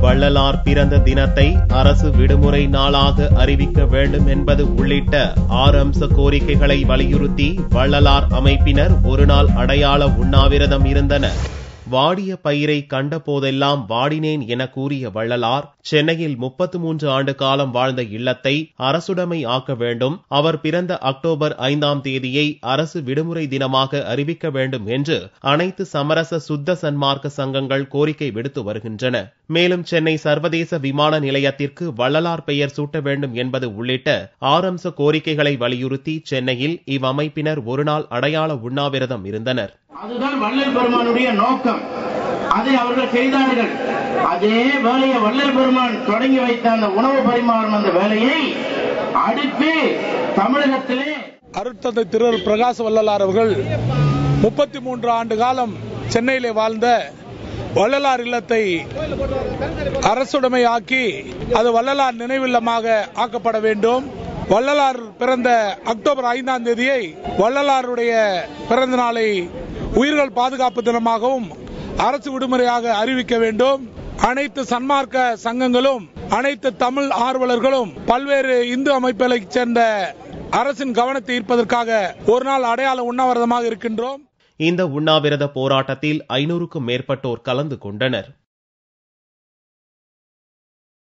வள்ளலார் பிறந்த தினத்தை அரசு விடுமுறை நாளாக அறிவிக்க வேண்டும் என்பது உள்ளிட்ட 6 அம்ச கோரிக்கைகளை வலியுறுத்தி வள்ளலார் அமைப்பினர் ஒருநாள் அடையாள உண்ணாவிரதம் இருந்தனர். வாடிய பயிரை கண்ட போதெல்லாம் வாடினேன் என கூறிய வள்ளலார் சென்னையில் 33 ஆண்டு காலம் வாழ்ந்த இல்லத்தை அரசுடைமை ஆக்க வேண்டும், அவர் பிறந்த அக்டோபர் 5ஆம் தேதியை அரசு விடுமுறை தினமாக அறிவிக்க வேண்டும் என்று அனைத்து சமரச சுத்த சன்மார்க்க சங்கங்கள் கோரிக்கை விடுத்து வருகின்றன. மேலும் சென்னை சர்வதேச விமான நிலையத்திற்கு வள்ளலார் பெயர் சூட்ட வேண்டும் என்பது உள்ளிட்ட 6 அம்ச கோரிக்கைகளை வலியுறுத்தி சென்னையில் இவ்வமைப்பினர் ஒருநாள் அடையாள உண்ணாவிரதம் இருந்தனர். அதுதான் வள்ளல் பெருமானுடைய நோக்கம். அதை அவர்கள் செய்தார்கள். அதே வேலையை வள்ளல் பெருமான் தொடங்கி வைத்த அந்த உணவு பரிமாறும் அந்த வேலையை அடுத்து தமிழகத்திலே அருட்தந்தை திரு பிரகாச வள்ளலார் அவர்கள் 33 ஆண்டு காலம் சென்னையிலே வாழ்ந்த வள்ளலார் இல்லத்தை அரசுடைமை ஆக்கி அது வள்ளலார் நினைவில்லமாக ஆக்கப்பட வேண்டும். வள்ளலார் பிறந்த அக்டோபர் 5ஆம் தேதியை வள்ளலாருடைய பிறந்த நாளை உயிர்கள் பாதுகாப்பு தினமாகவும் அரசு விடுமுறையாக அறிவிக்க வேண்டும். அனைத்து சன்மார்க்க சங்கங்களும் அனைத்து தமிழ் ஆர்வலர்களும் பல்வேறு இந்து அமைப்புகளைச் சேர்ந்த அரசின் கவனத்தை ஈர்ப்பதற்காக ஒரு நாள் அடையாள உண்ணாவிரதமாக இருக்கின்றோம். இந்த உண்ணாவிரத போராட்டத்தில் 500க்கும் மேற்பட்டோர் கலந்து கொண்டனர்.